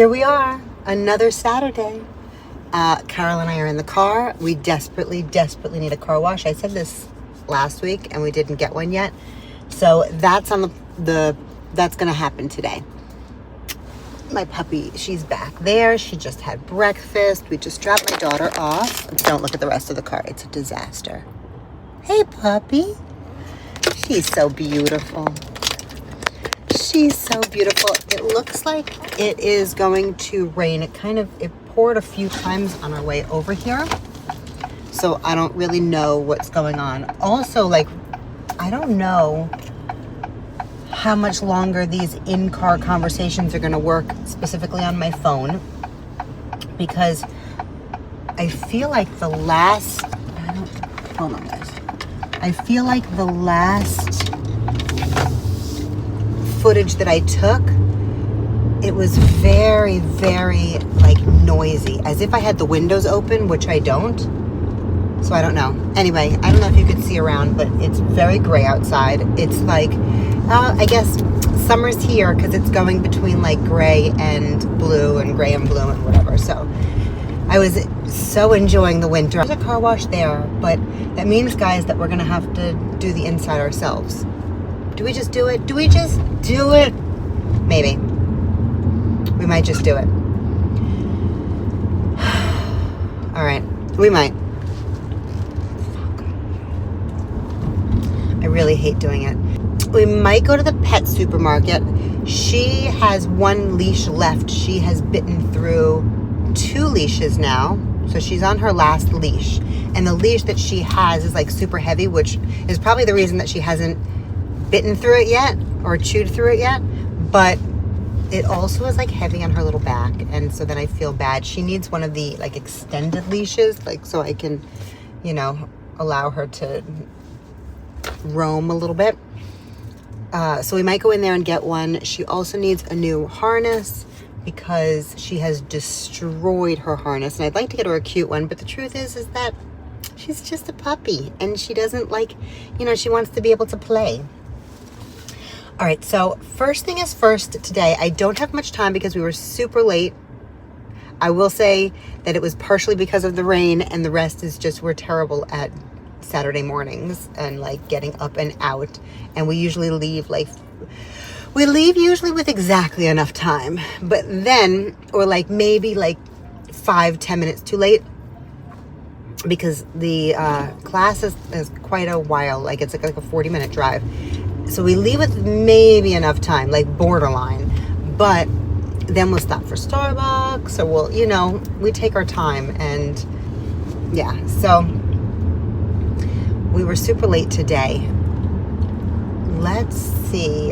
Here we are, another Saturday. Carol and I are in the car. We desperately need a car wash. I said this last week and we didn't get one yet. So that's on that's gonna happen today. My puppy, she's back there. She just had breakfast. We just dropped my daughter off. Don't look at the rest of the car. It's a disaster. Hey, puppy. She's so beautiful. She's so beautiful. It looks like it is going to rain. It poured a few times on our way over here. So I don't really know what's going on. Also, like, I don't know how much longer these in-car conversations are going to work specifically on my phone, because I feel like the last, hold on guys. I feel like the last footage that I took, it was very, very like noisy, as if I had the windows open, which I don't. So I don't know. Anyway, I don't know if you could see around, but it's very gray outside. It's like, I guess summer's here because it's going between like gray and blue and gray and blue and whatever. So I was so enjoying the winter. There's a car wash there, but that means, guys, that we're going to have to do the inside ourselves. Do we just do it? Do we just do it? Maybe. We might just do it. All right. We might. I really hate doing it. We might go to the pet supermarket. She has one leash left. She has bitten through 2 leashes now. So she's on her last leash. And the leash that she has is like super heavy, which is probably the reason that she hasn't bitten through it yet or chewed through it yet. But it also is like heavy on her little back. And so then I feel bad. She needs one of the like extended leashes, like so I can, you know, allow her to roam a little bit. So we might go in there and get one. She also needs a new harness because she has destroyed her harness, and I'd like to get her a cute one, but the truth is that she's just a puppy and she doesn't like, you know, she wants to be able to play. All right, so first thing is first today. I don't have much time because we were super late. I will say that it was partially because of the rain, and the rest is just we're terrible at Saturday mornings and like getting up and out, and we usually leave usually with exactly enough time, but then or like maybe like 5-10 minutes too late, because the class is quite a while, like it's like a 40-minute drive, so we leave with maybe enough time, like borderline, but then we'll stop for Starbucks, or we'll, you know, we take our time. And yeah, so we were super late today. Let's see.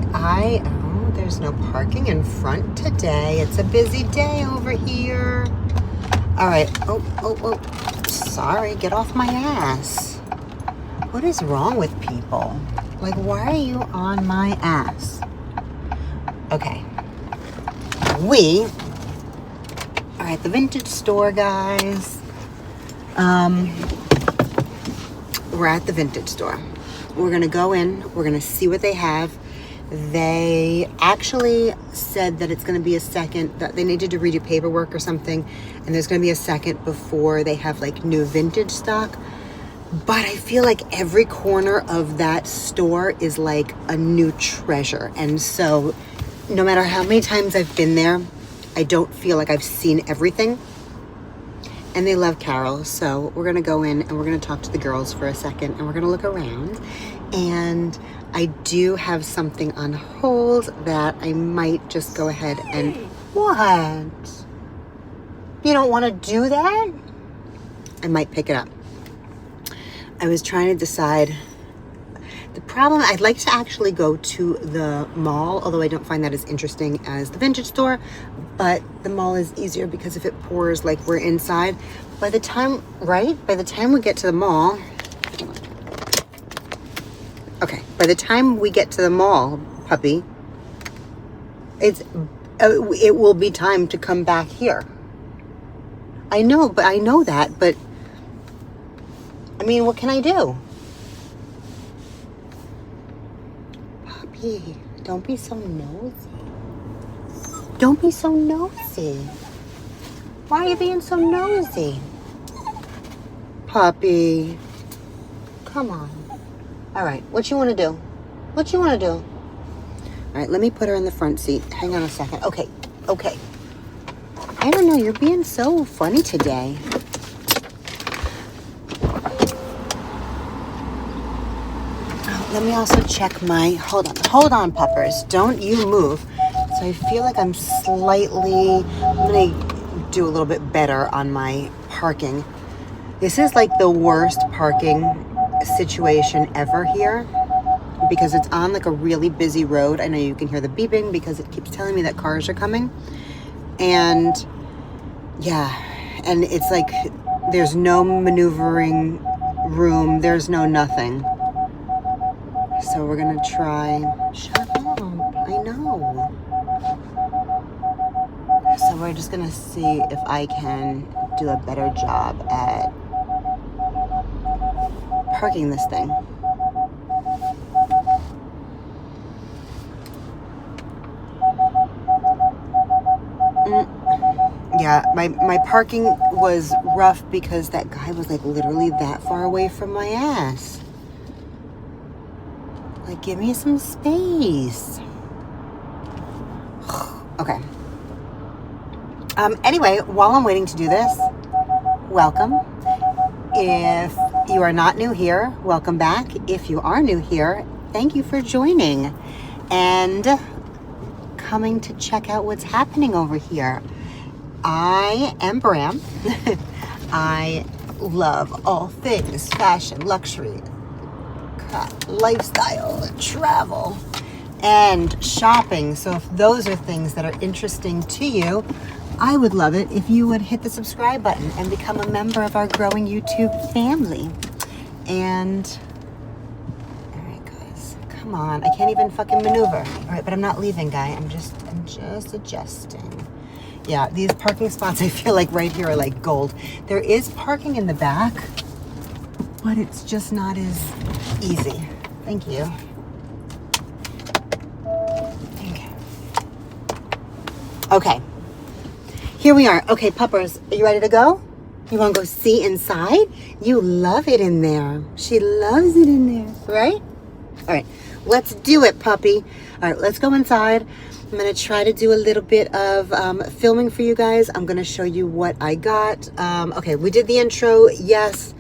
There's no parking in front today. It's a busy day over here. All right. Oh. Sorry. Get off my ass. What is wrong with people? Like, why are you on my ass? Okay. We are at the vintage store, guys. We're at the vintage store. We're gonna go in, we're gonna see what they have. They actually said that it's gonna be a second, that they needed to redo paperwork or something, and there's gonna be a second before they have like new vintage stock. But I feel like every corner of that store is like a new treasure. And so no matter how many times I've been there, I don't feel like I've seen everything. And they love Carol, so we're gonna go in and we're gonna talk to the girls for a second, and we're gonna look around. And I do have something on hold that I might just go ahead and... What? You don't want to do that? I might pick it up. I was trying to decide. The problem, I'd like to actually go to the mall, although I don't find that as interesting as the vintage store, but the mall is easier because if it pours, like we're inside. By the time we get to the mall, okay, by the time we get to the mall, puppy, it will be time to come back here. I know that, but I mean, what can I do? Puppy, don't be so nosy. Don't be so nosy. Why are you being so nosy? Puppy. Come on. All right, what you want to do? What you want to do? All right, let me put her in the front seat. Hang on a second. Okay. I don't know, you're being so funny today. Oh, let me also check my, hold on, puppers. Don't you move. So I feel like I'm gonna do a little bit better on my parking. This is like the worst parking situation ever here because it's on like a really busy road. I know you can hear the beeping because it keeps telling me that cars are coming. And yeah, and it's like there's no maneuvering room, there's no nothing. So we're gonna try. Shut up, I know. So we're just gonna see if I can do a better job at parking this thing. Yeah, my parking was rough because that guy was like literally that far away from my ass. Like, give me some space. Okay. Anyway, while I'm waiting to do this, welcome. If you are not new here, welcome back. If you are new here, thank you for joining and coming to check out what's happening over here. I am Bram. I love all things fashion, luxury, lifestyle, travel, and shopping. So if those are things that are interesting to you, I would love it if you would hit the subscribe button and become a member of our growing YouTube family. And all right, guys, come on. I can't even fucking maneuver. All right, but I'm not leaving, guy. I'm just adjusting. Yeah, these parking spots, I feel like right here are like gold. There is parking in the back, but it's just not as easy. Thank you. Okay. Here we are. Okay, puppers, are you ready to go? You want to go see inside? You love it in there. She loves it in there, right? All right, let's do it, puppy. All right, let's go inside. I'm going to try to do a little bit of filming for you guys. I'm going to show you what I got. Okay, we did the intro. Yes,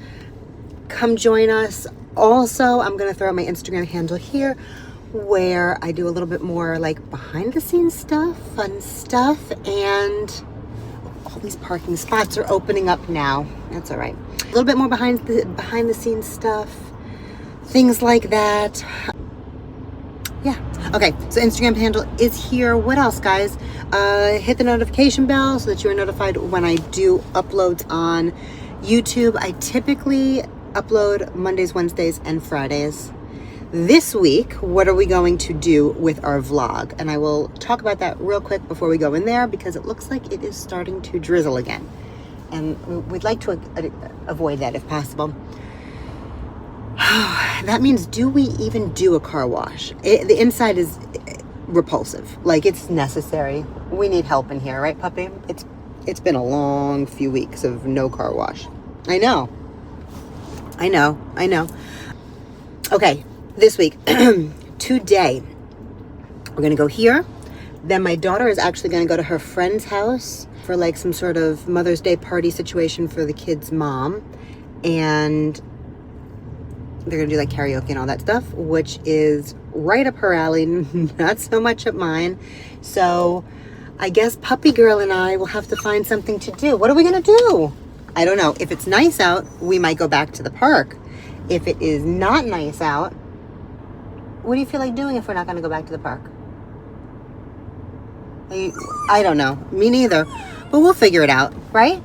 come join us. Also, I'm going to throw out my Instagram handle here where I do a little bit more like behind the scenes stuff, fun stuff, and all these parking spots are opening up now. That's all right. A little bit more behind the scenes stuff, things like that. Yeah. Okay, so Instagram handle is here. What else, guys? Hit the notification bell so that you are notified when I do uploads on YouTube. I typically upload Mondays, Wednesdays, and Fridays. This week, what are we going to do with our vlog? And I will talk about that real quick before we go in there because it looks like it is starting to drizzle again. And we'd like to avoid that if possible. That means, do we even do a car wash? The inside is repulsive. Like, it's necessary. We need help in here, right, puppy? It's been a long few weeks of no car wash. I know. Okay, this week, today, we're going to go here. Then my daughter is actually going to go to her friend's house for like some sort of Mother's Day party situation for the kid's mom. And they're gonna do like karaoke and all that stuff, which is right up her alley, not so much up mine. So I guess puppy girl and I will have to find something to do. What are we gonna do? I don't know. If it's nice out, we might go back to the park. If it is not nice out, what do you feel like doing if we're not gonna go back to the park? I don't know. Me neither. But we'll figure it out, right?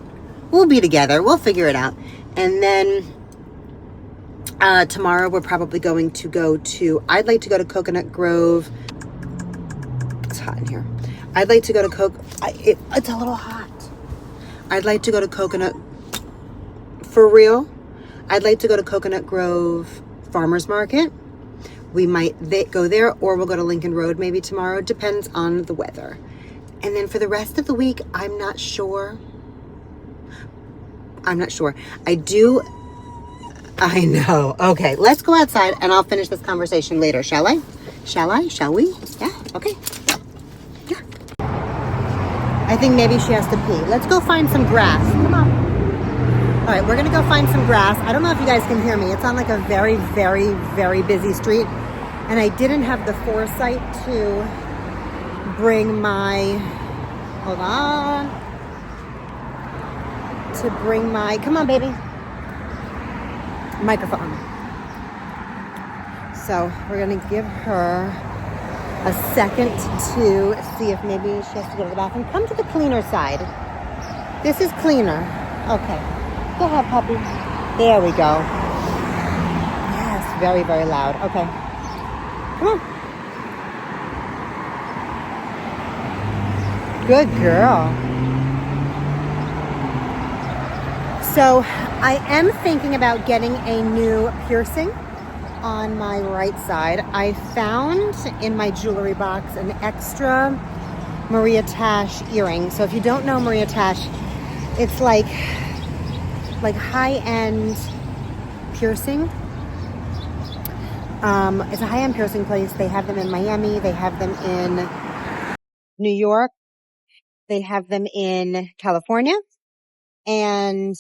We'll be together. We'll figure it out. And then tomorrow we're probably going to go to, I'd like to go to Coconut Grove. It's hot in here. I'd like to go to it's a little hot. I'd like to go to Coconut, for real. I'd like to go to Coconut Grove Farmers Market. We might go there, or we'll go to Lincoln Road maybe tomorrow. Depends on the weather. And then for the rest of the week, I'm not sure. I know. Okay, let's go outside and I'll finish this conversation later, shall I? Shall I? Shall we? Yeah, okay. Yeah. I think maybe she has to pee. Let's go find some grass. Come on. All right, we're gonna go find some grass. I don't know if you guys can hear me. It's on like a very, very, very busy street. And I didn't have the foresight to bring my, hold on. To bring my, come on baby, microphone. So we're gonna give her a second to see if maybe she has to go to the bathroom. Come to the cleaner side. This is cleaner. Okay, go ahead puppy. There we go. Yes, very, very loud. Okay, come on. Good girl. So I am thinking about getting a new piercing on my right side. I found in my jewelry box an extra Maria Tash earring. So if you don't know Maria Tash, it's like high-end piercing. It's a high-end piercing place. They have them in Miami. They have them in New York. They have them in California. And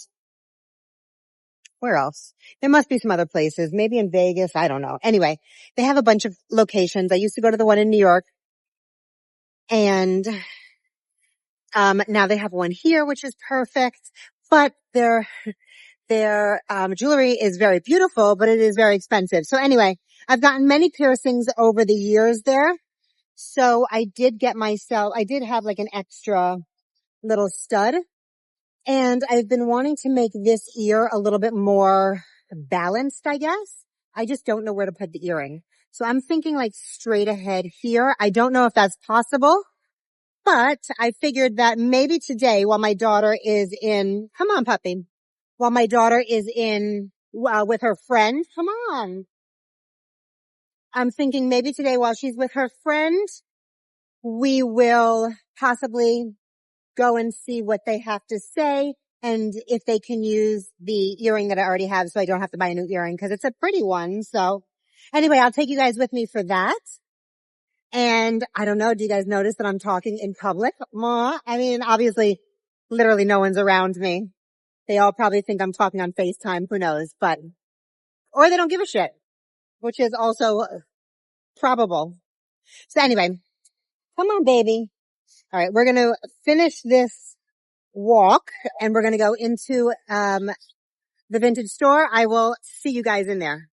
where else? There must be some other places, maybe in Vegas. I don't know. Anyway, they have a bunch of locations. I used to go to the one in New York, and now they have one here, which is perfect. But their jewelry is very beautiful, but it is very expensive. So anyway, I've gotten many piercings over the years there. So I did have like an extra little stud. And I've been wanting to make this ear a little bit more balanced, I guess. I just don't know where to put the earring. So I'm thinking like straight ahead here. I don't know if that's possible, but I figured that maybe today while my daughter is in, come on puppy, while my daughter is in, with her friend, come on. I'm thinking maybe today while she's with her friend, we will possibly go and see what they have to say and if they can use the earring that I already have so I don't have to buy a new earring because it's a pretty one. So anyway, I'll take you guys with me for that. And I don't know, do you guys notice that I'm talking in public? I mean, obviously, literally no one's around me. They all probably think I'm talking on FaceTime, who knows, or they don't give a shit, which is also probable. So anyway, come on, baby. All right, we're going to finish this walk and we're going to go into the vintage store. I will see you guys in there.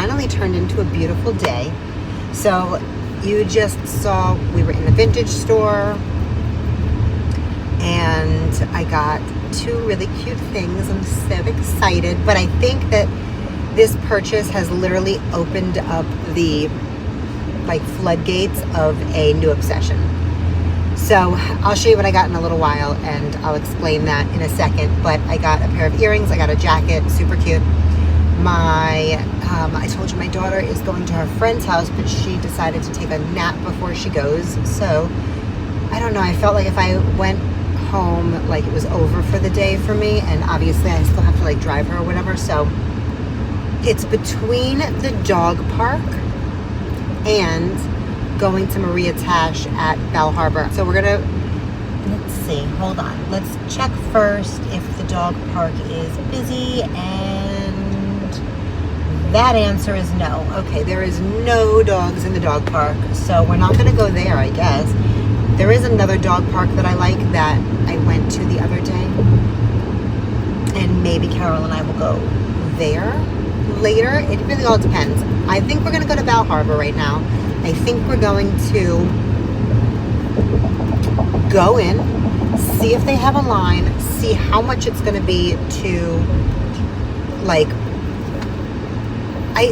finally turned into a beautiful day. So you just saw we were in the vintage store, and I got 2 really cute things. I'm so excited, but I think that this purchase has literally opened up the like floodgates of a new obsession. So I'll show you what I got in a little while, and I'll explain that in a second. But I got a pair of earrings, I got a jacket, super cute. I told you my daughter is going to her friend's house, but she decided to take a nap before she goes. So I don't know, I felt like if I went home, like it was over for the day for me, and obviously I still have to like drive her or whatever. So it's between the dog park and going to Maria Tash at Bal Harbour. So we're gonna, let's see, hold on. Let's check first if the dog park is busy, and that answer is no. Okay, there is no dogs in the dog park, so we're not gonna go there, I guess. There is another dog park that I like that I went to the other day, and maybe Carol and I will go there later. It really all depends. I think we're gonna go to Bal Harbour right now. I think we're going to go in, see if they have a line, see how much it's going to be to, like,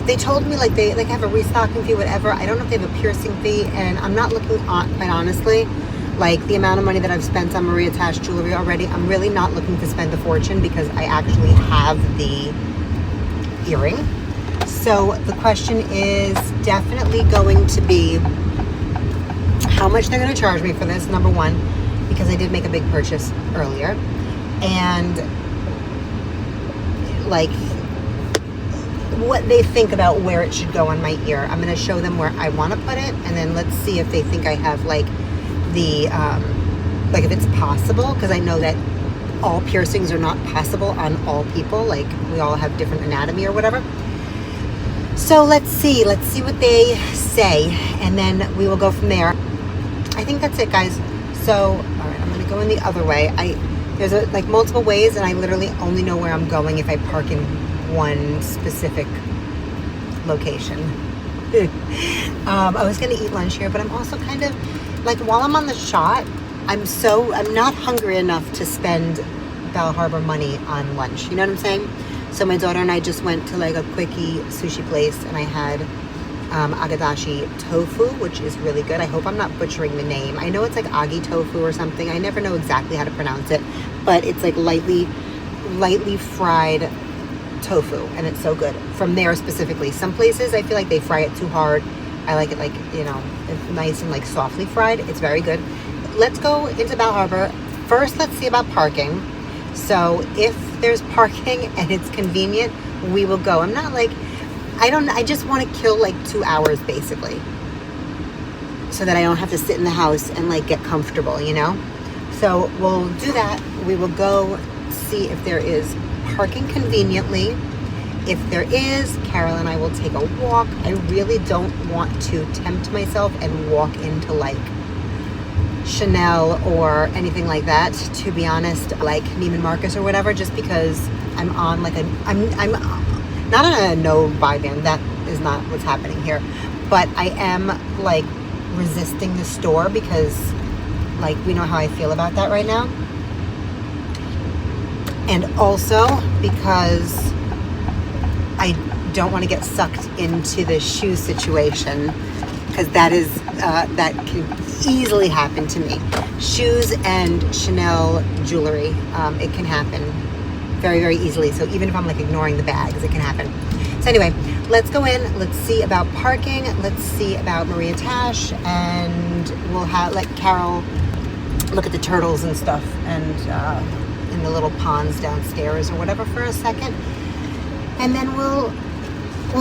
they told me like they have a restocking fee, whatever. I don't know if they have a piercing fee, and I'm not looking on, quite honestly, like the amount of money that I've spent on Maria Tash jewelry already. I'm really not looking to spend a fortune because I actually have the earring. So the question is definitely going to be how much they're going to charge me for this, number one, because I did make a big purchase earlier, and like what they think about where it should go on my ear. I'm going to show them where I want to put it, and then let's see if they think I have like the like if it's possible, because I know that all piercings are not possible on all people. Like we all have different anatomy or whatever. So let's see what they say, and then we will go from there. I think that's it, guys. So, all right, I'm gonna go in the other way. There's like multiple ways, and I literally only know where I'm going if I park in one specific location. I was gonna eat lunch here, but I'm also kind of like, while I'm on the shot, I'm not hungry enough to spend Bal Harbour money on lunch. You know what I'm saying? So my daughter and I just went to like a quickie sushi place, and I had agadashi tofu, which is really good. I hope I'm not butchering the name. I know it's like agi tofu or something. I never know exactly how to pronounce it, but it's like lightly fried tofu, and it's so good. From there specifically. Some places I feel like they fry it too hard. I like it like, you know, nice and like softly fried. It's very good. Let's go into Bal Harbour. First, let's see about parking. So if there's parking and it's convenient, we will go. I'm not like, I just want to kill like 2 hours basically, so that I don't have to sit in the house and like get comfortable, you know? So we'll do that. We will go see if there is parking conveniently. If there is, Carol and I will take a walk. I really don't want to tempt myself and walk into like Chanel or anything like that, to be honest, like Neiman Marcus or whatever, just because I'm on like I'm not on a no buy ban. That is not what's happening here, but I am like resisting the store because like we know how I feel about that right now, and also because I don't want to get sucked into the shoe situation, because that can easily happen to me. Shoes and Chanel jewelry, it can happen very, very easily. So even if I'm like ignoring the bags, it can happen. So anyway, let's go in, let's see about parking, let's see about Maria Tash, and we'll let Carol look at the turtles and stuff, and in the little ponds downstairs or whatever for a second, and then we'll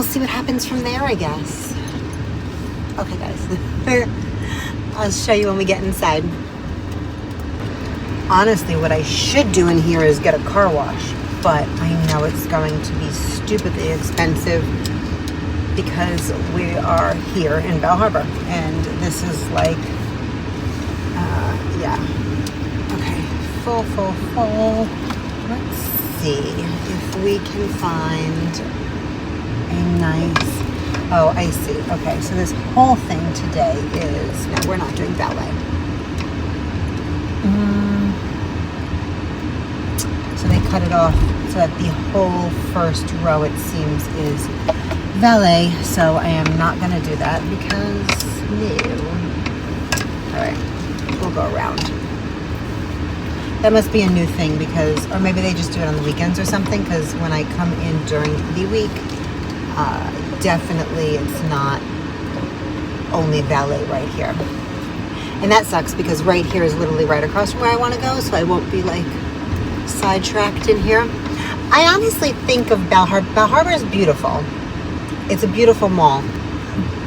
see what happens from there, I guess. Okay, guys. I'll show you when we get inside. Honestly, what I should do in here is get a car wash, but I know it's going to be stupidly expensive because we are here in Bal Harbour, and this is like, yeah. Okay, full. Let's see if we can find a nice, oh, I see. Okay, so this whole thing today is, no, we're not doing ballet. So they cut it off so that the whole first row, it seems, is valet. So I am not going to do that because, no. All right, we'll go around. That must be a new thing because, or maybe they just do it on the weekends or something, because when I come in during the week, definitely it's not only valet right here. And that sucks because right here is literally right across from where I want to go, so I won't be like sidetracked in here. I honestly think of Bal Harbour. Bal Harbour is beautiful. It's a beautiful mall,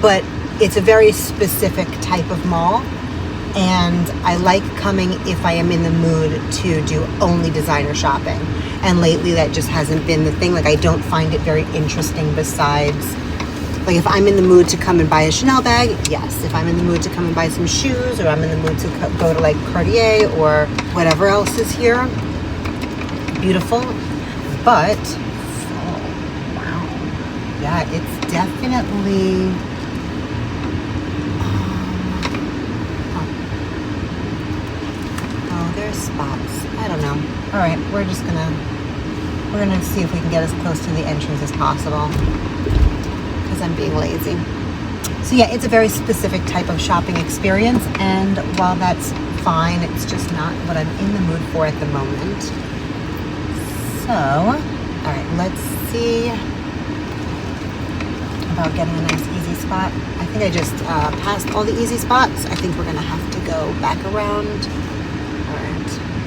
but it's a very specific type of mall. And I like coming if I am in the mood to do only designer shopping. And lately that just hasn't been the thing. Like, I don't find it very interesting besides, like, if I'm in the mood to come and buy a Chanel bag, yes. If I'm in the mood to come and buy some shoes, or I'm in the mood to go to like Cartier or whatever else is here, beautiful. But, oh, wow. Yeah, it's definitely... there's spots. I don't know. All right, we're gonna see if we can get as close to the entrance as possible because I'm being lazy. So yeah, it's a very specific type of shopping experience, and while that's fine, it's just not what I'm in the mood for at the moment. So, all right, let's see about getting a nice easy spot. I think I just passed all the easy spots. I think we're gonna have to go back around.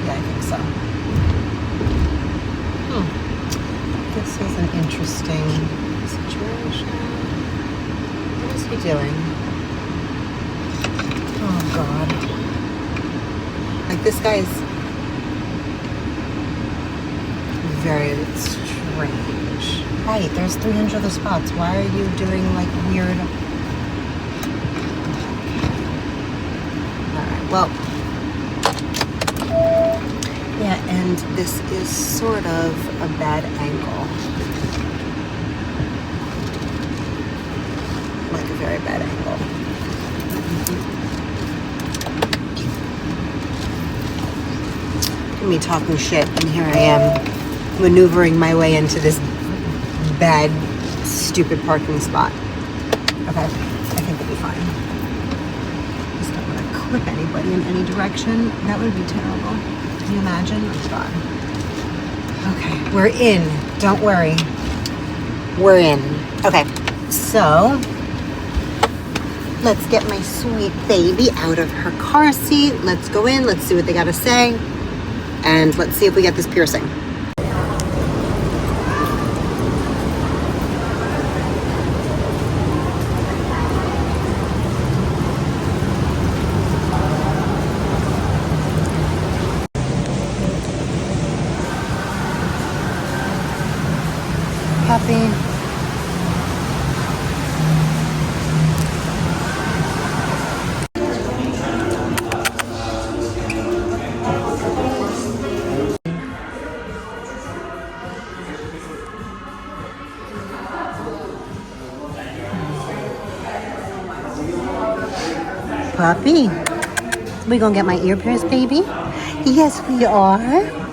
Yeah, I think so. This is an interesting situation. What is he doing? Oh, God. Like, this guy's very strange. Right, there's 300 other spots. Why are you doing, like, weird... Alright, well... Yeah, and this is sort of a bad angle. Like a very bad angle. Me talking shit, and here I am maneuvering my way into this bad, stupid parking spot. Okay, I think it'll be fine. Just don't want to clip anybody in any direction. That would be terrible. Can you imagine? Oh, God. Okay, we're in. Don't worry. We're in. Okay, so let's get my sweet baby out of her car seat. Let's go in. Let's see what they got to say. And let's see if we get this piercing. Puppy. Puppy. We gonna get my ear pierced, baby? Yes, we are.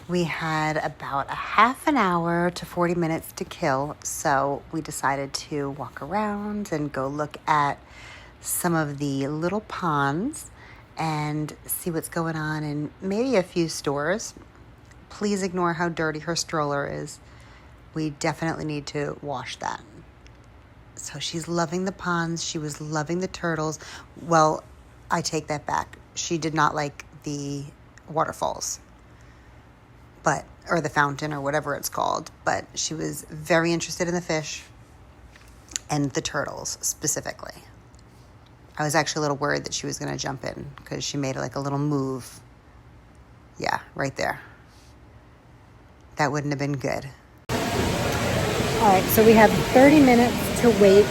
We had about a half an hour to 40 minutes to kill, so we decided to walk around and go look at some of the little ponds and see what's going on in maybe a few stores. Please ignore how dirty her stroller is. We definitely need to wash that. So she's loving the ponds. She was loving the turtles. Well, I take that back. She did not like the waterfalls. Or the fountain, or whatever it's called. But she was very interested in the fish and the turtles specifically. I was actually a little worried that she was going to jump in because she made like a little move. Yeah, right there. That wouldn't have been good. All right, so we have 30 minutes to wait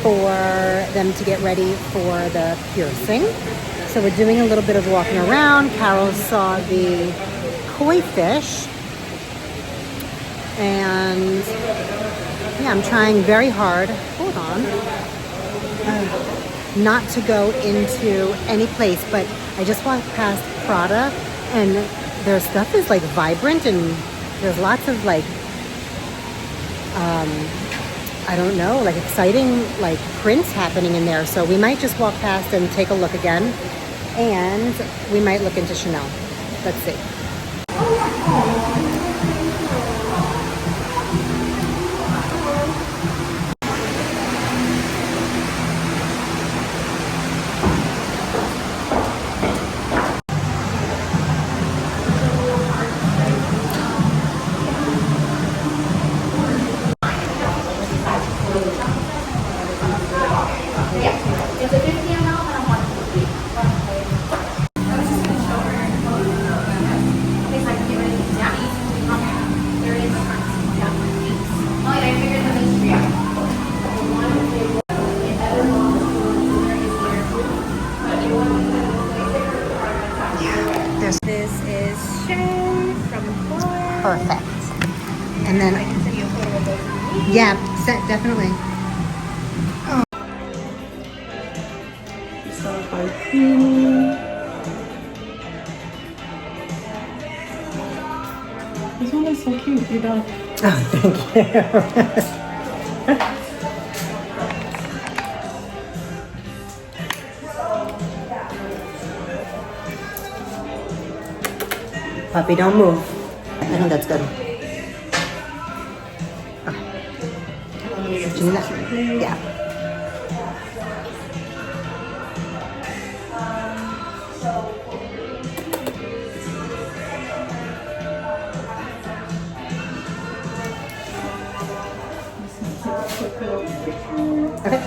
for them to get ready for the piercing. So we're doing a little bit of walking around. Carol saw the koi fish, and Yeah, I'm trying very hard. Hold on. Not to go into any place, but I just walked past Prada, and their stuff is like vibrant, and there's lots of like, I don't know, like exciting like prints happening in there. So we might just walk past and take a look again, and we might look into Chanel. Let's see. This is Shay from Florida. Perfect. And then I can send you a photo of those. yeah, definitely. Start by creamy. This one is so cute. You're done. Oh, thank you. Puppy, don't move. I think that's good. Oh. Yeah. Okay.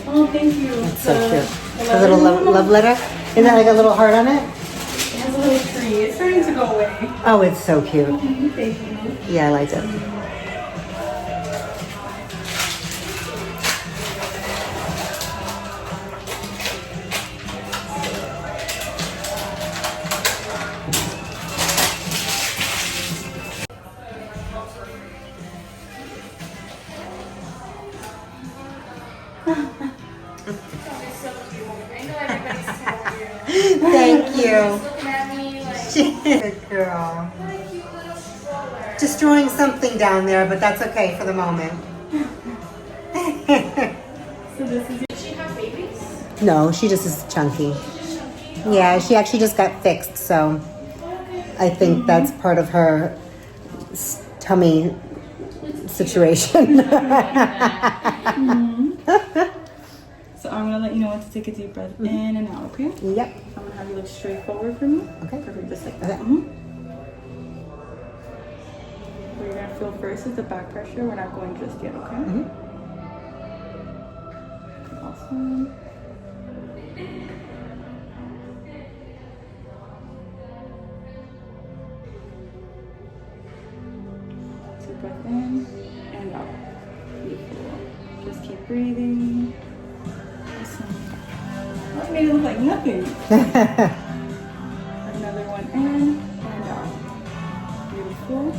Oh, thank you. So cute. A little love letter. Is that like a little heart on it? It has a little tree. It's starting to go away. Oh, it's so cute. Thank you. Yeah, I like it. Thank you. Good girl. Destroying something down there, but that's okay for the moment. So this is. Does she have babies? No, she just is chunky. Yeah, she actually just got fixed, so I think that's part of her tummy situation. So I'm gonna let you know when to take a deep breath in and out, okay? Yep. I'm gonna have you look straight forward for me. Okay. Perfect, just like that. Okay. What you're gonna feel first is the back pressure. We're not going just yet, okay? Awesome. Deep breath in and out. Beautiful. Just keep breathing. That made it look like nothing. Another one in and out. Beautiful.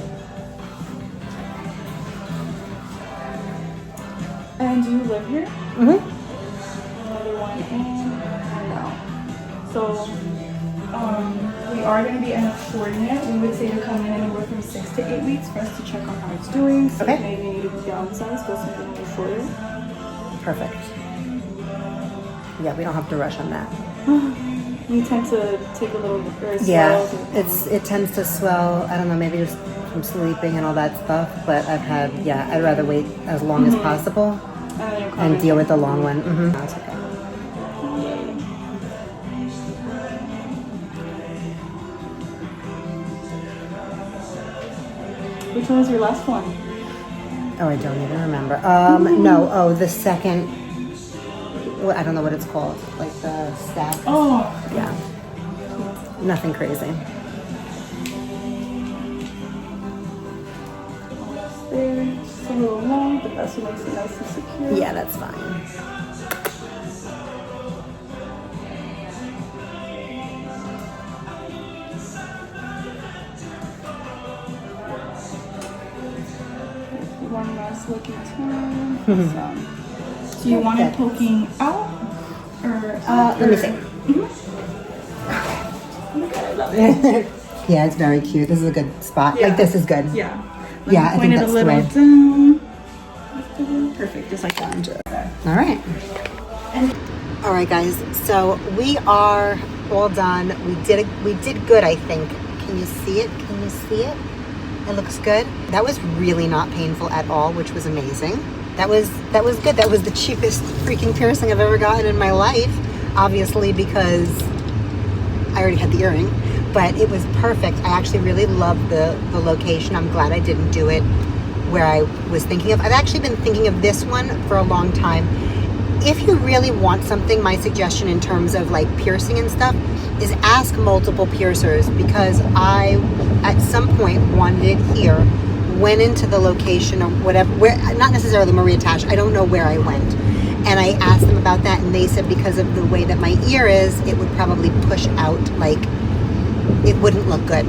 And do you live here? Another one in and out. So we are going to be shorting it. We would say to come in anywhere from 6 to 8 weeks for us to check on how it's doing. So Okay. maybe need to downsize, go something a little shorter. Perfect. Yeah, we don't have to rush on that. You tend to take a little bit. Yeah, it tends to swell. I don't know, maybe just from sleeping and all that stuff. But I'd rather wait as long as possible and deal with the long one. That's okay. Which one was your last one? Oh, I don't even remember. No. Oh, the second. Well, I don't know what it's called. Like the staff. Oh. Yeah. Nothing crazy. Almost there. Just a little long, but that's what makes it nice and secure. Yeah, that's fine. one last look at time. So you want it poking out or let me see. Look at it, I love it. Yeah, it's very cute. This is a good spot. Yeah. Like this is good. Yeah. Yeah, I think that's the way. Down. Perfect, just like that. All right. All right, guys. So we are all done. We did good, I think. Can you see it? Can you see it? It looks good. That was really not painful at all, which was amazing. That was good. That was the cheapest freaking piercing I've ever gotten in my life. Obviously, because I already had the earring, but it was perfect. I actually really loved the location. I'm glad I didn't do it where I was thinking of. I've actually been thinking of this one for a long time. If you really want something, my suggestion in terms of like piercing and stuff is ask multiple piercers, because I at some point wanted it here, went into the location or whatever, where, not necessarily Maria Tash, I don't know where I went, and I asked them about that, and they said because of the way that my ear is, it would probably push out, like it wouldn't look good.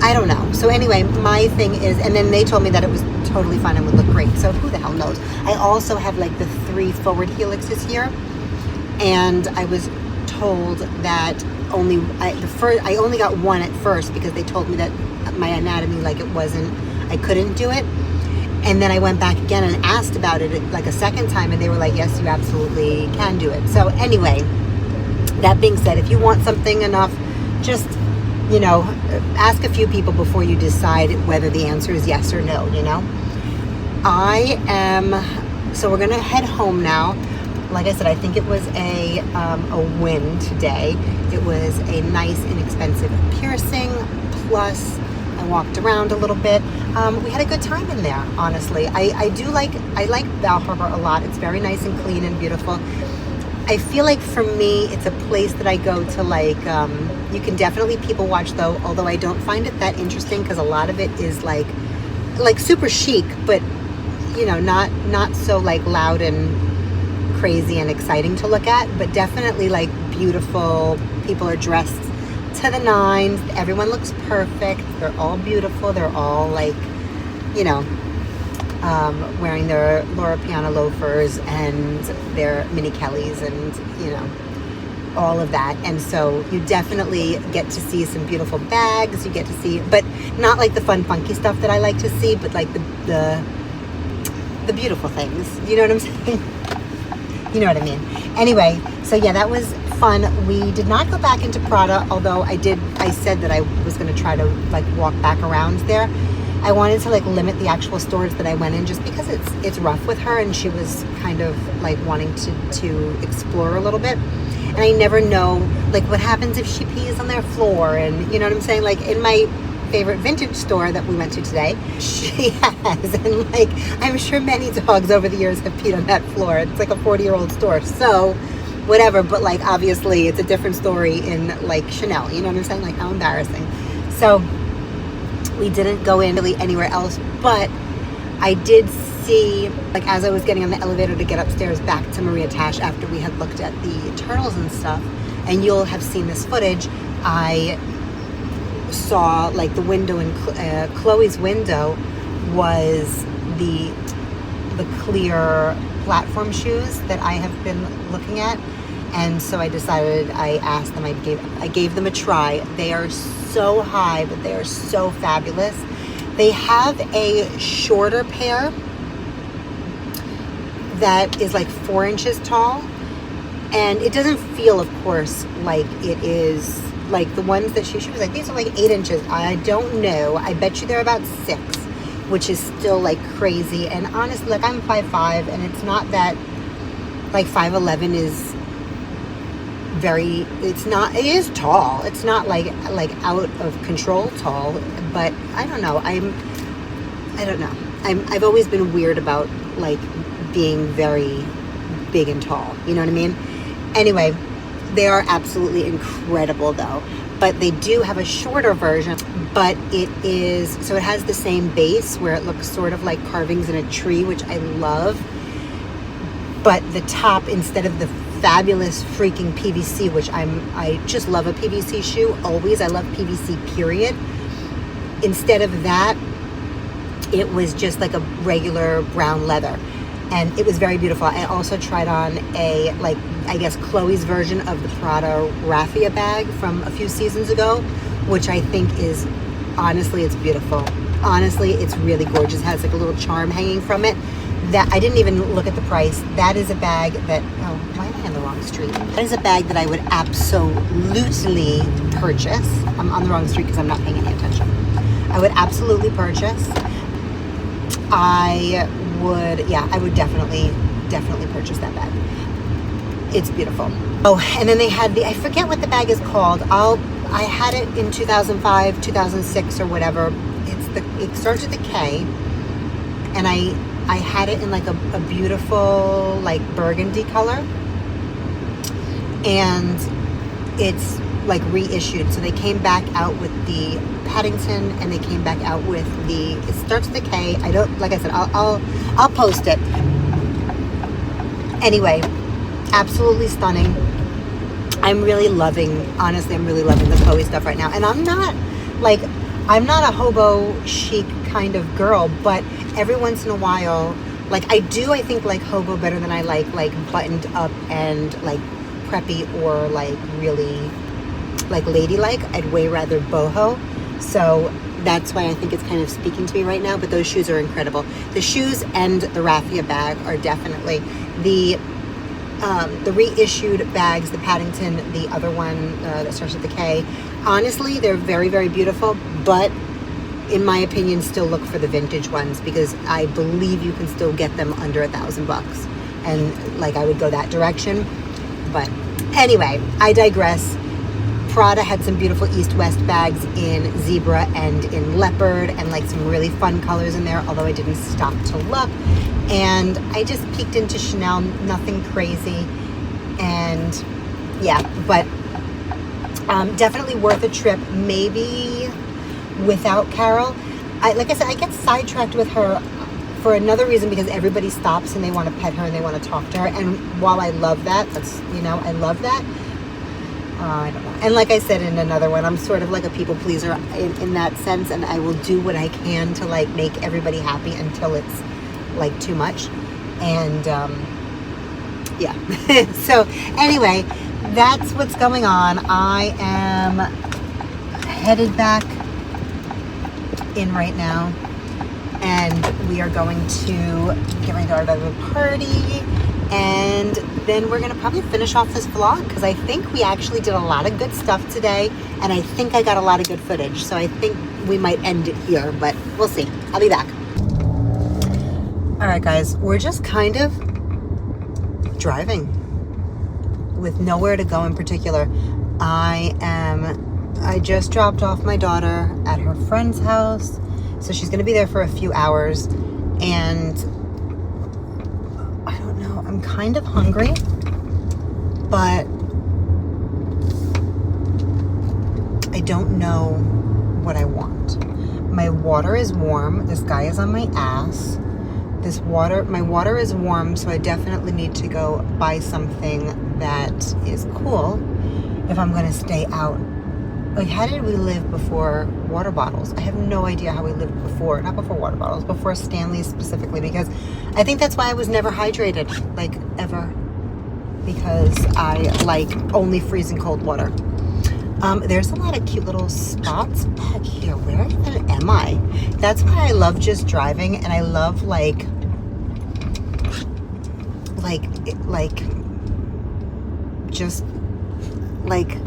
I don't know. So anyway, my thing is, and then they told me that it was totally fine and would look great. So who the hell knows? I also have like the 3 forward helixes here, and I was told that I only got one at first because they told me that my anatomy, like it wasn't, I couldn't do it. And then I went back again and asked about it like a second time, and they were like, yes, you absolutely can do it. So anyway, that being said, if you want something enough, just, you know, ask a few people before you decide whether the answer is yes or no, you know. So we're gonna head home now. Like I said, I think it was a win today. It was a nice, inexpensive piercing, plus I walked around a little bit. We had a good time in there, honestly. I like Bal Harbour a lot. It's very nice and clean and beautiful. I feel like for me, it's a place that I go to, like, you can definitely people watch though, although I don't find it that interesting because a lot of it is like super chic, but you know, not so like loud and crazy and exciting to look at, but definitely like beautiful. People are dressed to the nines. Everyone looks perfect. They're all beautiful. They're all like, you know, wearing their Laura Piana loafers and their mini Kellys and, you know, all of that. And so you definitely get to see some beautiful bags. You get to see, but not like the fun, funky stuff that I like to see, but like the beautiful things. You know what I'm saying? You know what I mean? Anyway, so yeah, that was fun. We did not go back into Prada, although I said that I was going to try to like walk back around there. I wanted to like limit the actual stores that I went in just because it's rough with her, and she was kind of like wanting to explore a little bit. And I never know like what happens if she pees on their floor, and you know what I'm saying? Like in my favorite vintage store that we went to today, she has, and like I'm sure many dogs over the years have peed on that floor. It's like a 40-year-old store, so whatever. But like obviously it's a different story in like Chanel, you know what I'm saying? Like how embarrassing. So we didn't go in really anywhere else, but I did see, like as I was getting on the elevator to get upstairs back to Maria Tash after we had looked at the turtles and stuff, and you'll have seen this footage, I saw like the window in Chloe's window was the clear platform shoes that I have been looking at. And so I decided, I asked them, I gave them a try. They are so high, but they are so fabulous. They have a shorter pair that is like 4 inches tall, and it doesn't feel, of course, like it is like the ones that she was like, these are like 8 inches. I don't know. I bet you they're about 6, which is still like crazy. And honestly, like I'm 5'5", and it's not that like 5'11" is very, it is tall. It's not like out of control tall, but I don't know. I've always been weird about like being very big and tall. You know what I mean? Anyway, they are absolutely incredible though. But they do have a shorter version, but it has the same base where it looks sort of like carvings in a tree, which I love. But the top, instead of the fabulous freaking PVC, which I just love a PVC shoe always. I love PVC period. Instead of that, it was just like a regular brown leather. And it was very beautiful. I also tried on a, like, I guess Chloe's version of the Prada raffia bag from a few seasons ago, which I think is, honestly, it's beautiful. Honestly, it's really gorgeous. It has like a little charm hanging from it. That I didn't even look at the price. That is a bag that, oh, why am I on the wrong street? That is a bag that I would absolutely purchase. I'm on the wrong street because I'm not paying any attention. I would absolutely purchase. I would definitely purchase that bag. It's beautiful. Oh, and then they had the, I forget what the bag is called. I had it in 2005, 2006 or whatever. It starts with a K, and I had it in like a beautiful like burgundy color, and it's like reissued. So they came back out with the Paddington, and they came back out with the, it starts with a K. I don't, like I said, I'll post it. Anyway, absolutely stunning. I'm really loving, honestly, I'm really loving the Chloe stuff right now. And I'm not a hobo chic kind of girl, but every once in a while, like I think like hobo better than I like buttoned up and like preppy or like really like ladylike. I'd way rather boho. So that's why I think it's kind of speaking to me right now. But those shoes are incredible. The shoes and the raffia bag are definitely the reissued bags, the Paddington, the other one that starts with the K. Honestly, they're very, very beautiful, but in my opinion, still look for the vintage ones, because I believe you can still get them under $1,000. And like I would go that direction. But anyway, I digress. Prada had some beautiful East-West bags in zebra and in leopard, and like some really fun colors in there, although I didn't stop to look. And I just peeked into Chanel, nothing crazy. And yeah, but definitely worth a trip, maybe without Carol. Like I said, I get sidetracked with her for another reason, because everybody stops and they want to pet her and they want to talk to her. And while I love that, I love that. I don't know. And like I said in another one, I'm sort of like a people pleaser in that sense, and I will do what I can to like make everybody happy until it's like too much. And yeah. So anyway, that's what's going on. I am headed back in right now, and we are going to get ready to go to a party. And then we're going to probably finish off this vlog, because I think we actually did a lot of good stuff today, and I think I got a lot of good footage. So I think we might end it here, but we'll see. I'll be back. All right, guys, we're just kind of driving with nowhere to go in particular. I just dropped off my daughter at her friend's house, so she's going to be there for a few hours, and I'm kind of hungry, but I don't know what I want. My water is warm. This guy is on my ass. My water is warm, so I definitely need to go buy something that is cool if I'm going to stay out. Like, how did we live before water bottles? I have no idea how we lived before, not before water bottles, before Stanley's specifically, because I think that's why I was never hydrated, like, ever, because I like only freezing cold water. There's a lot of cute little spots back here. Where even am I? That's why I love just driving, and I love like just like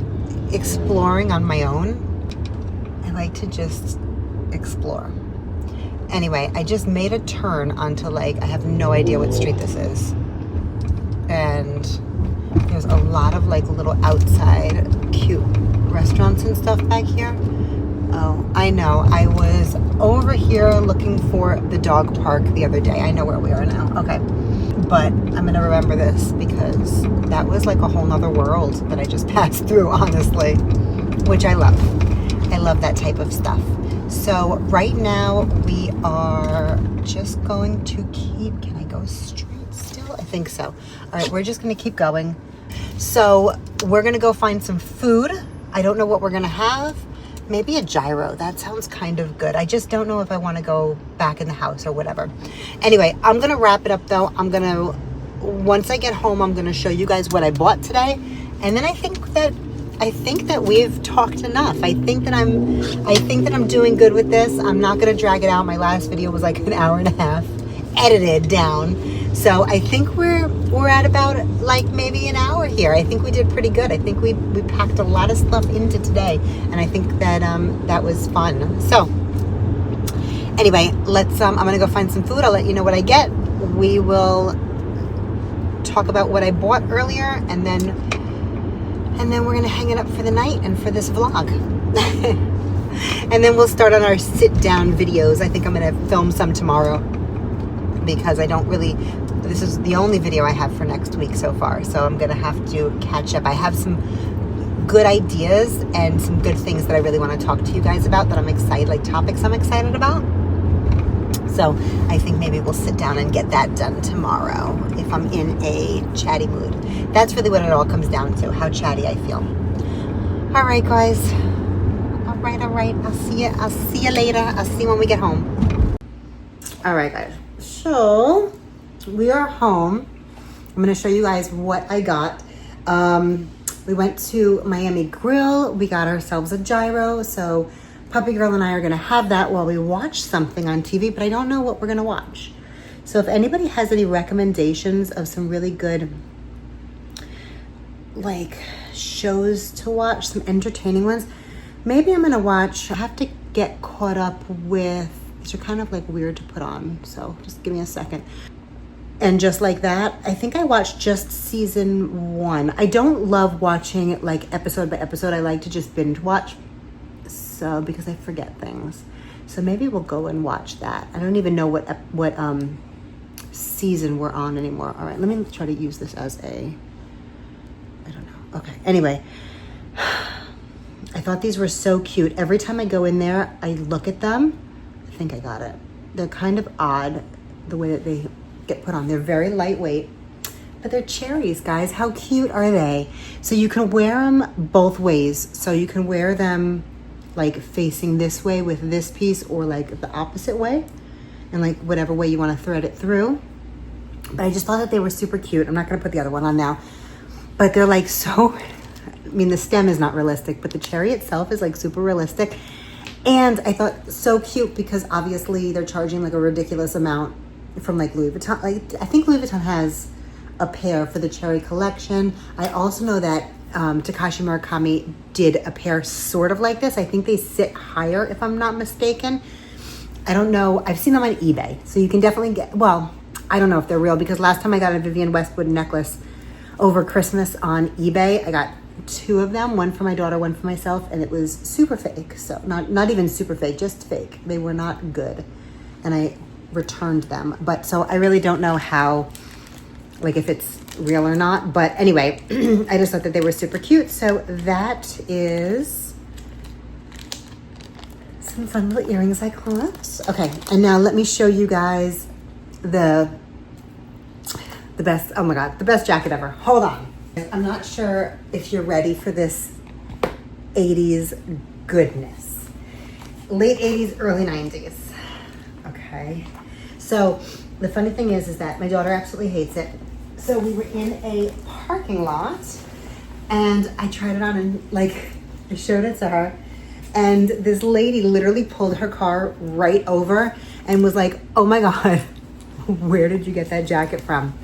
exploring on my own. I like to just explore. Anyway, I just made a turn onto like, I have no idea what street this is. And there's a lot of like little outside cute restaurants and stuff back here. Oh, I know. I was over here looking for the dog park the other day. I know where we are now. Okay. But I'm going to remember this, because that was like a whole nother world that I just passed through, honestly, which I love. I love that type of stuff. So right now we are just going to keep, can I go straight still? I think so. All right, we're just going to keep going. So we're going to go find some food. I don't know what we're going to have. maybe a gyro. That sounds kind of good. I just don't know if I want to go back in the house or whatever. Anyway, I'm going to wrap it up though. Once I get home, I'm going to show you guys what I bought today. And then I think that we've talked enough. I think that I'm doing good with this. I'm not going to drag it out. My last video was like an hour and a half edited down. So I think we're at about like maybe an hour here. I think we did pretty good. I think we packed a lot of stuff into today, and I think that that was fun. So anyway, let's I'm gonna go find some food. I'll let you know what I get. We will talk about what I bought earlier, and then we're gonna hang it up for the night and for this vlog. And then we'll start on our sit down videos. I think I'm gonna film some tomorrow, because this is the only video I have for next week so far. So I'm gonna have to catch up. I have some good ideas and some good things that I really want to talk to you guys about, that I'm excited, like topics I'm excited about. So I think maybe we'll sit down and get that done tomorrow if I'm in a chatty mood. That's really what it all comes down to, how chatty I feel. All right, guys. All right. I'll see you later. I'll see you when we get home. All right, guys. So we are home. I'm going to show you guys what I got. We went to Miami Grill. We got ourselves a gyro. So Puppy Girl and I are going to have that while we watch something on TV, but I don't know what we're going to watch. So if anybody has any recommendations of some really good like shows to watch, some entertaining ones, maybe I'm going to watch. I have to get caught up with, these are kind of like weird to put on, so just give me a second. And just like that, I think I watched just season 1. I don't love watching like episode by episode. I like to just binge watch, so because I forget things. So maybe we'll go and watch that. I don't even know what season we're on anymore. All right, let me try to use this as I don't know. Okay, anyway, I thought these were so cute. Every time I go in there, I look at them. I think I got it. They're kind of odd the way that they get put on. They're very lightweight, but they're cherries, guys. How cute are they? So you can wear them both ways. So you can wear them like facing this way with this piece, or like the opposite way, and like whatever way you want to thread it through. But I just thought that they were super cute. I'm not going to put the other one on now, but they're like so, I mean, the stem is not realistic, but the cherry itself is like super realistic. And I thought so cute because obviously they're charging like a ridiculous amount from like Louis Vuitton. Like, I think Louis Vuitton has a pair for the cherry collection. I also know that Takashi Murakami did a pair sort of like this. I think they sit higher, if I'm not mistaken. I don't know. I've seen them on eBay, so you can definitely get, well, I don't know if they're real, because last time I got a Vivienne Westwood necklace over Christmas on eBay, I got 2 of them, one for my daughter, one for myself, and it was super fake. So not even super fake, just fake. They were not good, and I returned them. But so I really don't know how, like if it's real or not. But anyway, I just thought that they were super cute. So that is some fun little earrings I got. Okay, and now let me show you guys the best, oh my God, the best jacket ever. Hold on. I'm not sure if you're ready for this 80s goodness. Late 80s, early 90s. Okay. So the funny thing is that my daughter absolutely hates it. So we were in a parking lot and I tried it on and like I showed it to her, and this lady literally pulled her car right over and was like, oh my God, where did you get that jacket from?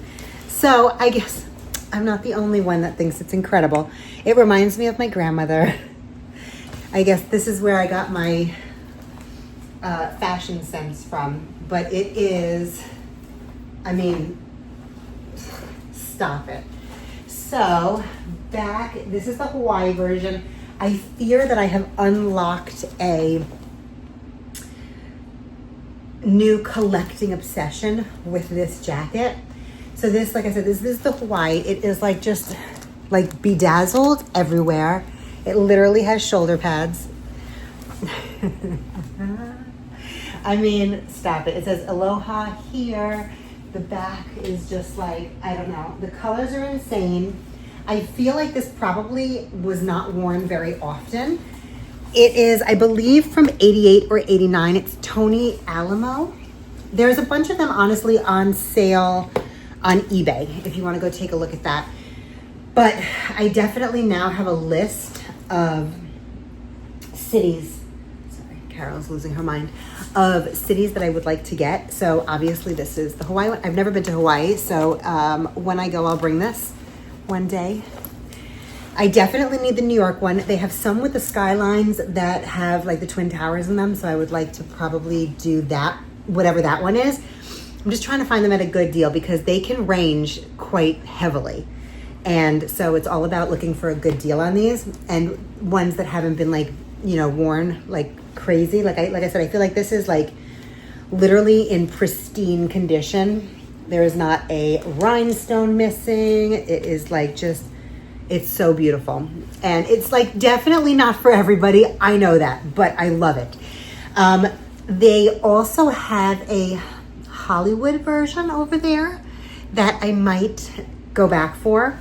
So I guess I'm not the only one that thinks it's incredible. It reminds me of my grandmother. I guess this is where I got my fashion sense from, but it is, I mean, stop it. So this is the Hawaii version. I fear that I have unlocked a new collecting obsession with this jacket. So this, like I said, this is the Hawaii. It is like just like bedazzled everywhere. It literally has shoulder pads. I mean, stop it. It says Aloha here. The back is just like, I don't know. The colors are insane. I feel like this probably was not worn very often. It is, I believe, from 88 or 89. It's Tony Alamo. There's a bunch of them, honestly, on sale on eBay, if you want to go take a look at that. But I definitely now have a list of cities. Sorry, Carol's losing her mind. Of cities that I would like to get. So obviously this is the Hawaii one. I've never been to Hawaii, so when I go, I'll bring this one day. I definitely need the New York one. They have some with the skylines that have like the Twin Towers in them, so I would like to probably do that, whatever that one is. I'm just trying to find them at a good deal because they can range quite heavily. And so it's all about looking for a good deal on these and ones that haven't been like, you know, worn like crazy. Like I said, I feel like this is like literally in pristine condition. There is not a rhinestone missing. It is like just, it's so beautiful. And it's like definitely not for everybody. I know that, but I love it. They also have a Hollywood version over there that I might go back for.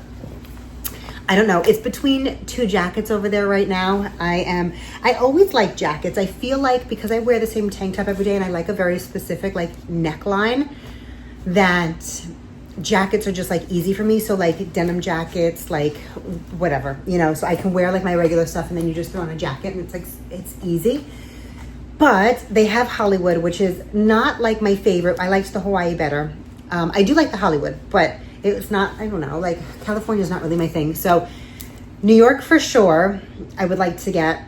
I don't know. It's between two jackets over there right now. I always like jackets. I feel like because I wear the same tank top every day and I like a very specific like neckline, that jackets are just like easy for me. So like denim jackets, like whatever, you know, so I can wear like my regular stuff and then you just throw on a jacket and it's like, it's easy. But they have Hollywood, which is not like my favorite. I liked the Hawaii better. I do like the Hollywood, but it's not, I don't know, like California is not really my thing. So New York for sure, I would like to get.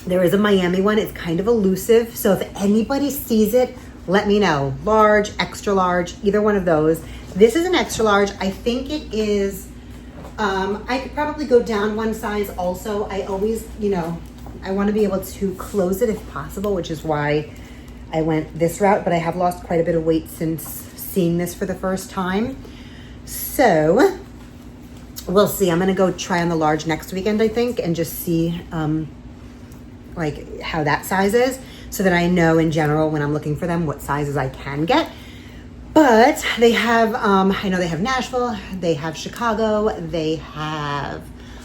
There is a Miami one. It's kind of elusive. So if anybody sees it, let me know. Large, extra large, either one of those. This is an extra large. I think it is, I could probably go down one size also. I always, you know, I want to be able to close it if possible, which is why I went this route. But I have lost quite a bit of weight since seeing this for the first time. So we'll see. I'm going to go try on the large next weekend, I think, and just see like how that size is so that I know in general when I'm looking for them what sizes I can get. But they have, I know they have Nashville, they have Chicago, they have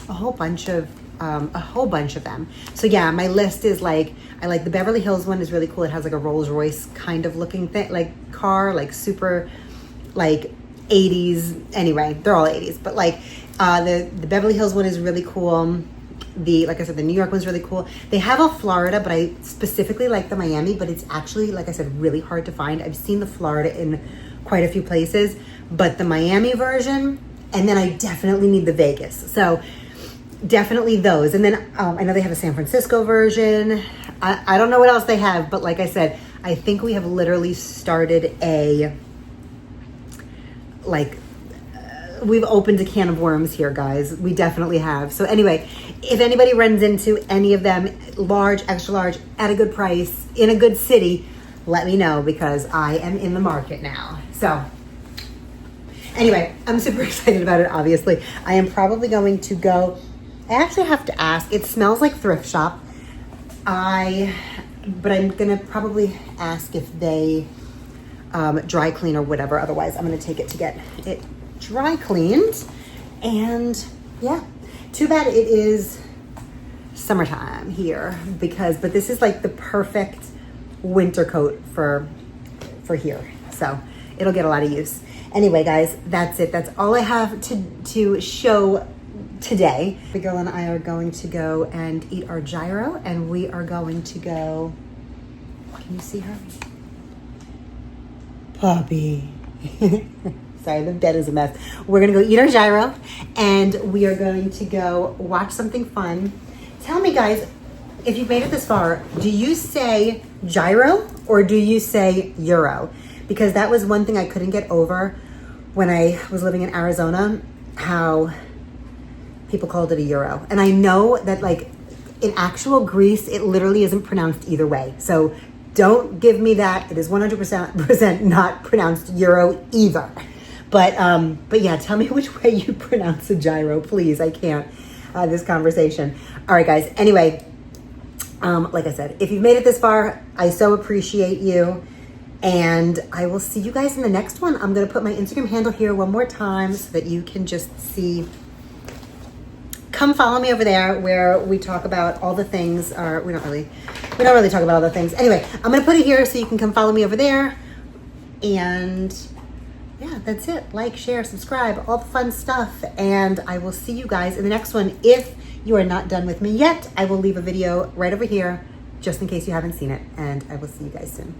a whole bunch of them. So yeah, my list is like, I like the Beverly Hills one is really cool. It has like a Rolls Royce kind of looking thing, like car, like super, like 80s. Anyway, they're all 80s, but like the Beverly Hills one is really cool. Like I said, the New York one's really cool. They have a Florida, but I specifically like the Miami, but it's actually, like I said, really hard to find. I've seen the Florida in quite a few places, but the Miami version, and then I definitely need the Vegas. So definitely those. And then I know they have a San Francisco version. I don't know what else they have, but like I said, I think we have literally started we've opened a can of worms here, guys. We definitely have. So anyway, if anybody runs into any of them, large, extra large, at a good price, in a good city, let me know because I am in the market now. So anyway, I'm super excited about it, obviously. I am probably going to go, I actually have to ask, it smells like thrift shop. But I'm gonna probably ask if they dry clean or whatever. Otherwise, I'm gonna take it to get it dry cleaned. And yeah, too bad it is summertime here but this is like the perfect winter coat for here. So it'll get a lot of use. Anyway, guys, that's it. That's all I have to show today. The girl and I are going to go and eat our gyro, and we are going to go, can you see her? Puppy. Sorry, the bed is a mess. We're gonna go eat our gyro, and we are going to go watch something fun. Tell me, guys, if you've made it this far, do you say gyro or do you say euro? Because that was one thing I couldn't get over when I was living in Arizona, how people called it a euro. And I know that like in actual Greece, it literally isn't pronounced either way. So don't give me that. It is 100% not pronounced euro either. But yeah, tell me which way you pronounce a gyro, please. I can't, this conversation. All right, guys. Anyway, like I said, if you've made it this far, I so appreciate you. And I will see you guys in the next one. I'm going to put my Instagram handle here one more time so that you can just see come follow me over there where we talk about all the things, or we don't really talk about all the things. Anyway, I'm gonna put it here so you can come follow me over there. And yeah, that's it. Like, share, subscribe, all the fun stuff. And I will see you guys in the next one. If you are not done with me yet, I will leave a video right over here just in case you haven't seen it. And I will see you guys soon.